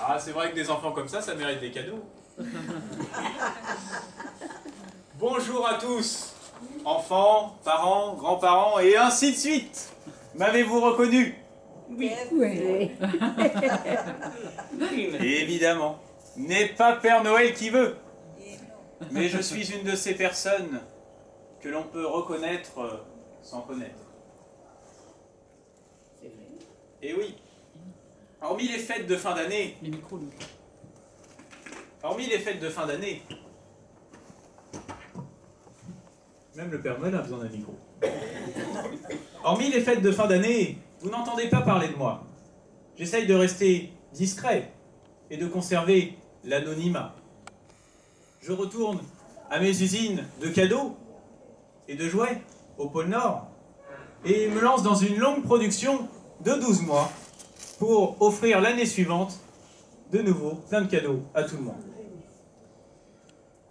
Ah, c'est vrai que des enfants comme ça mérite des cadeaux. Bonjour à tous, enfants, parents, grands-parents et ainsi de suite. M'avez-vous reconnu? Oui. Évidemment, n'est pas Père Noël qui veut. Mais je suis une de ces personnes que l'on peut reconnaître sans connaître. Et oui, hormis les fêtes de fin d'année, même le Père Noël a besoin d'un micro. Hormis les fêtes de fin d'année, vous n'entendez pas parler de moi. J'essaye de rester discret et de conserver l'anonymat. Je retourne à mes usines de cadeaux et de jouets au pôle Nord et me lance dans une longue production de 12 mois pour offrir l'année suivante de nouveau plein de cadeaux à tout le monde.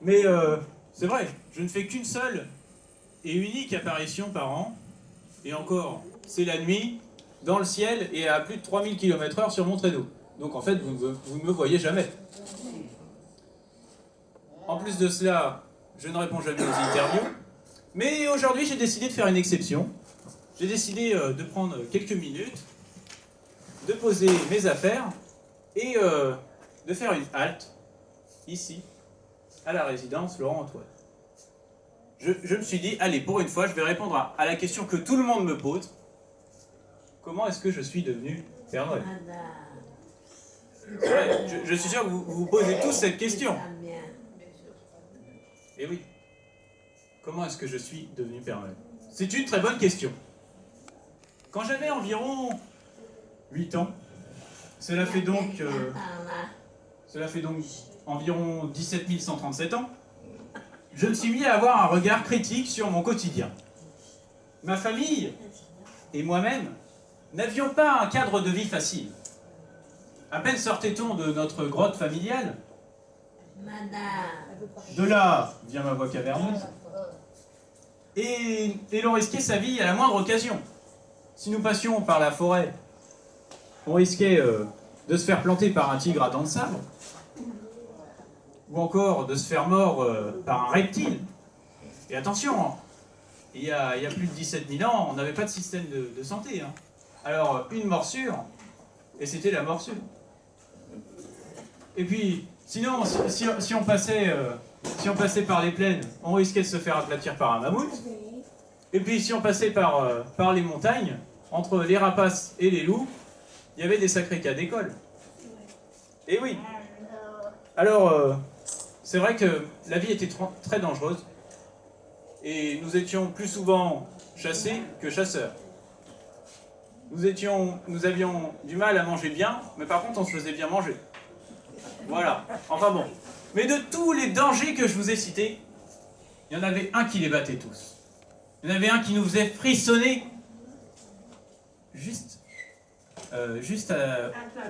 Mais c'est vrai, je ne fais qu'une seule et unique apparition par an, et encore, c'est la nuit, dans le ciel et à plus de 3000 km/h sur mon traîneau. Donc en fait, vous ne me voyez jamais. En plus de cela, je ne réponds jamais aux interviews, mais aujourd'hui j'ai décidé de faire une exception. J'ai décidé de prendre quelques minutes, de poser mes affaires et de faire une halte, ici, à la résidence Laurent-Antoine. Je me suis dit, allez, pour une fois, je vais répondre à la question que tout le monde me pose. Comment est-ce que je suis devenu Père Noël? Ouais, je suis sûr que vous vous posez tous cette question. Et oui. Comment est-ce que je suis devenu Père Noël? C'est une très bonne question. Quand j'avais environ 8 ans, cela fait donc environ 17 137 ans, je me suis mis à avoir un regard critique sur mon quotidien. Ma famille et moi-même n'avions pas un cadre de vie facile. À peine sortait-on de notre grotte familiale. De là vient ma voix caverneuse. Et l'on risquait sa vie à la moindre occasion. Si nous passions par la forêt, on risquait de se faire planter par un tigre à dents de sabre, ou encore de se faire mordre par un reptile. Et attention, il y a plus de 17 000 ans, on n'avait pas de système de santé. Hein. Alors, une morsure, et c'était la morsure. Et puis, sinon, si on passait par les plaines, on risquait de se faire aplatir par un mammouth. Et puis, si on passait par les montagnes, entre les rapaces et les loups, il y avait des sacrés cas d'école. Et oui. Alors, c'est vrai que la vie était très dangereuse. Et nous étions plus souvent chassés que chasseurs. Nous avions du mal à manger bien, mais par contre on se faisait bien manger. Voilà, enfin bon. Mais de tous les dangers que je vous ai cités, il y en avait un qui les battait tous. Il y en avait un qui nous faisait frissonner juste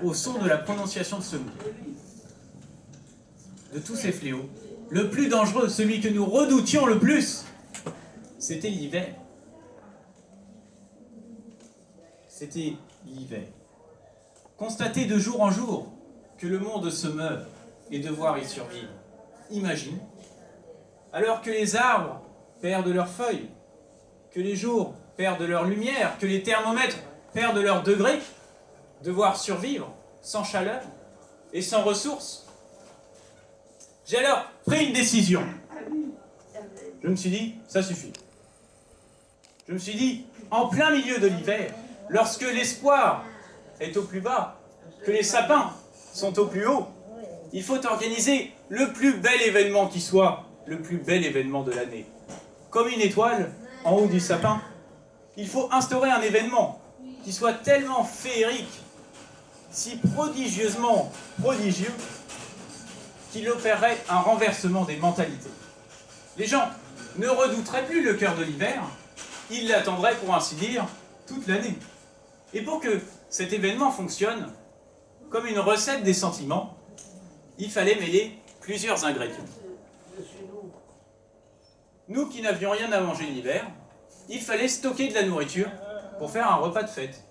au son de la prononciation de ce mot. De tous ces fléaux, le plus dangereux, celui que nous redoutions le plus, c'était l'hiver. C'était l'hiver. Constater de jour en jour que le monde se meurt et devoir y survivre. Imagine, alors que les arbres perdent leurs feuilles, que les jours perdent leur lumière, que les thermomètres perdent leurs degrés, devoir survivre sans chaleur et sans ressources. J'ai alors pris une décision. Je me suis dit, ça suffit. Je me suis dit, en plein milieu de l'hiver, lorsque l'espoir est au plus bas, que les sapins sont au plus haut, il faut organiser le plus bel événement qui soit, le plus bel événement de l'année. Comme une étoile en haut du sapin, il faut instaurer un événement qui soit tellement féerique, si prodigieusement prodigieux, qu'il opérerait un renversement des mentalités. Les gens ne redouteraient plus le cœur de l'hiver, ils l'attendraient, pour ainsi dire, toute l'année. Et pour que cet événement fonctionne, comme une recette des sentiments, il fallait mêler plusieurs ingrédients. Nous qui n'avions rien à manger l'hiver, il fallait stocker de la nourriture pour faire un repas de fête.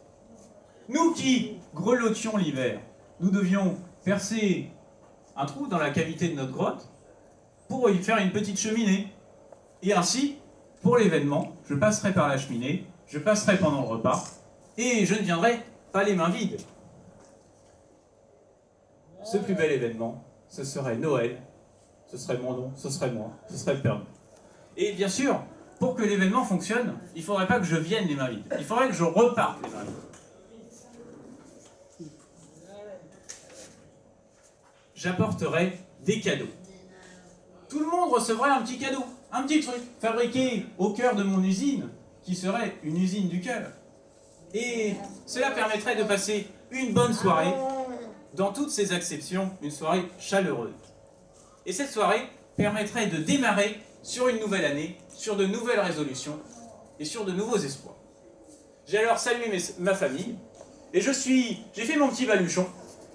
Nous qui grelottions l'hiver, nous devions percer un trou dans la cavité de notre grotte pour y faire une petite cheminée. Et ainsi, pour l'événement, je passerai par la cheminée, je passerai pendant le repas, et je ne viendrai pas les mains vides. Ce plus bel événement, ce serait Noël, ce serait mon nom, ce serait moi, ce serait le Père Noël. Et bien sûr, pour que l'événement fonctionne, il ne faudrait pas que je vienne les mains vides, il faudrait que je reparte les mains vides. J'apporterai des cadeaux. Tout le monde recevrait un petit cadeau, un petit truc, fabriqué au cœur de mon usine, qui serait une usine du cœur. Et cela permettrait de passer une bonne soirée, dans toutes ses acceptions, une soirée chaleureuse. Et cette soirée permettrait de démarrer sur une nouvelle année, sur de nouvelles résolutions et sur de nouveaux espoirs. J'ai alors salué ma famille, et j'ai fait mon petit baluchon,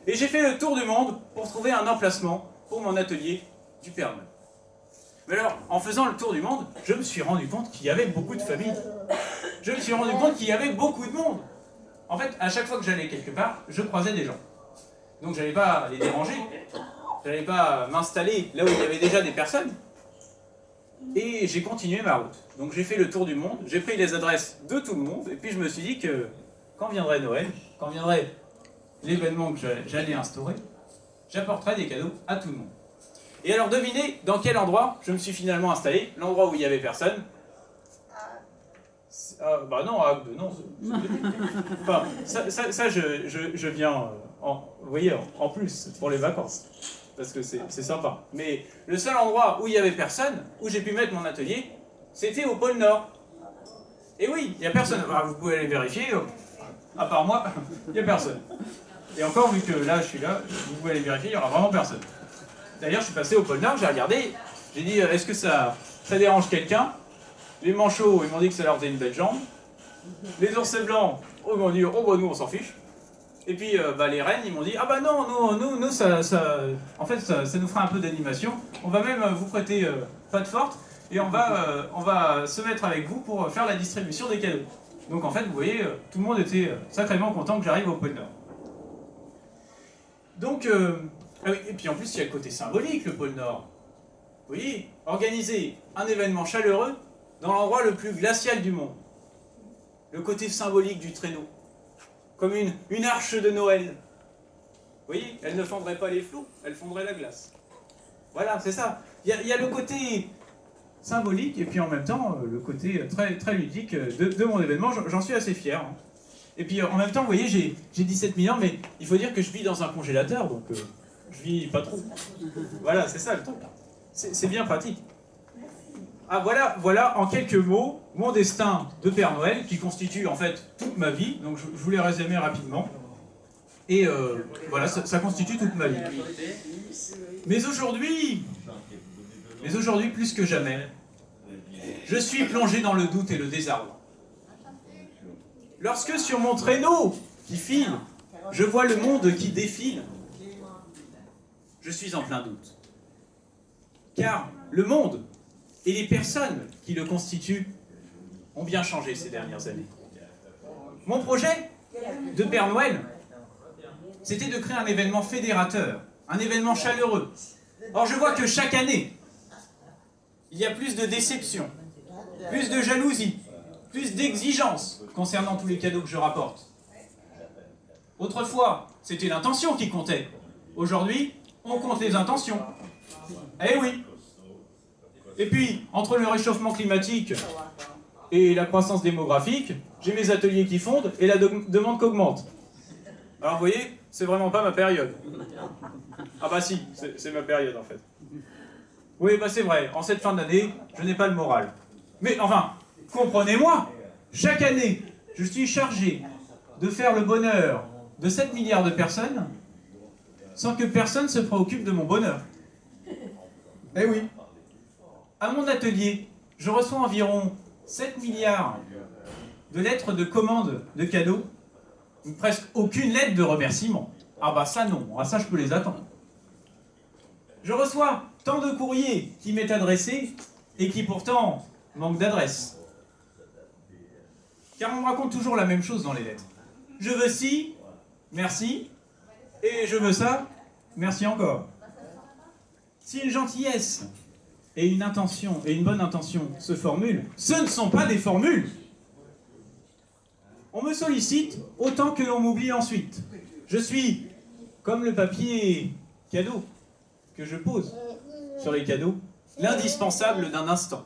et j'ai fait le tour du monde pour trouver un emplacement pour mon atelier du Père Noël. Mais alors, en faisant le tour du monde, je me suis rendu compte qu'il y avait beaucoup de familles. Je me suis rendu compte qu'il y avait beaucoup de monde. En fait, à chaque fois que j'allais quelque part, je croisais des gens. Donc je n'allais pas les déranger, je n'allais pas m'installer là où il y avait déjà des personnes. Et j'ai continué ma route. Donc j'ai fait le tour du monde, j'ai pris les adresses de tout le monde, et puis je me suis dit que quand viendrait Noël, quand viendrait l'événement que j'allais instaurer, j'apporterais des cadeaux à tout le monde. Et alors devinez dans quel endroit je me suis finalement installé, l'endroit où il n'y avait personne. Bah non, à Agde, non. Enfin, ça je viens, vous voyez, en plus, pour les vacances. Parce que c'est sympa. Mais le seul endroit où il n'y avait personne, où j'ai pu mettre mon atelier, c'était au pôle Nord. Et oui, il n'y a personne. Ah, vous pouvez aller vérifier, à part moi, il n'y a personne. Et encore, vu que là, je suis là, vous pouvez aller vérifier, il n'y aura vraiment personne. D'ailleurs, je suis passé au pôle Nord, j'ai regardé, j'ai dit, est-ce que ça dérange quelqu'un? Les manchots, ils m'ont dit que ça leur faisait une belle jambe. Les ours blancs, ils m'ont dit, oh bah nous on s'en fiche. Et puis les rennes, ils m'ont dit, ah bah non, nous en fait, ça nous fera un peu d'animation. On va même vous prêter patte forte et on va se mettre avec vous pour faire la distribution des cadeaux. Donc en fait, vous voyez, tout le monde était sacrément content que j'arrive au pôle Nord. Donc, et puis en plus, il y a le côté symbolique, le pôle Nord. Vous voyez, organiser un événement chaleureux dans l'endroit le plus glacial du monde. Le côté symbolique du traîneau. Comme une arche de Noël. Vous voyez, elle ne fondrait pas les flots, elle fondrait la glace. Voilà, c'est ça. Il y a le côté symbolique et puis en même temps le côté très, très ludique de mon événement. J'en suis assez fier. Hein. Et puis en même temps, vous voyez, j'ai 17 000 ans, mais il faut dire que je vis dans un congélateur, donc je vis pas trop. Voilà, c'est ça le truc. C'est bien pratique. Ah voilà en quelques mots mon destin de Père Noël qui constitue en fait toute ma vie. Donc je vous l'ai résumé rapidement. Et voilà, ça constitue toute ma vie. Mais aujourd'hui plus que jamais, je suis plongé dans le doute et le désarroi. Lorsque sur mon traîneau qui file, je vois le monde qui défile, je suis en plein doute. Car le monde et les personnes qui le constituent ont bien changé ces dernières années. Mon projet de Père Noël, c'était de créer un événement fédérateur, un événement chaleureux. Or, je vois que chaque année, il y a plus de déception, plus de jalousie, plus d'exigence concernant tous les cadeaux que je rapporte. Autrefois, c'était l'intention qui comptait. Aujourd'hui, on compte les intentions. Eh oui! Et puis, entre le réchauffement climatique et la croissance démographique, j'ai mes ateliers qui fondent et la demande qui augmente. Alors vous voyez, c'est vraiment pas ma période. Ah bah si, c'est ma période en fait. Oui, bah c'est vrai, en cette fin d'année, je n'ai pas le moral. Mais enfin, comprenez-moi, chaque année, je suis chargé de faire le bonheur de 7 milliards de personnes sans que personne se préoccupe de mon bonheur. Eh oui. À mon atelier, je reçois environ 7 milliards de lettres de commandes de cadeaux, presque aucune lettre de remerciement. Ah bah ça non, ah ça je peux les attendre. Je reçois tant de courriers qui m'est adressé et qui pourtant manquent d'adresse. Car on me raconte toujours la même chose dans les lettres. Je veux ci, merci, et je veux ça, Merci encore. Si une gentillesse et une intention, et une bonne intention se formulent, ce ne sont pas des formules. On me sollicite autant que l'on m'oublie ensuite. Je suis comme le papier cadeau que je pose sur les cadeaux, l'indispensable d'un instant.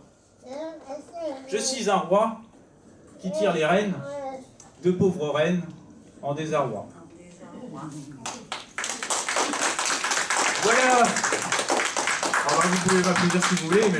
Je suis un roi qui tire les rênes de pauvres reines en désarroi. Voilà. Alors, vous pouvez m'applaudir si vous voulez, mais...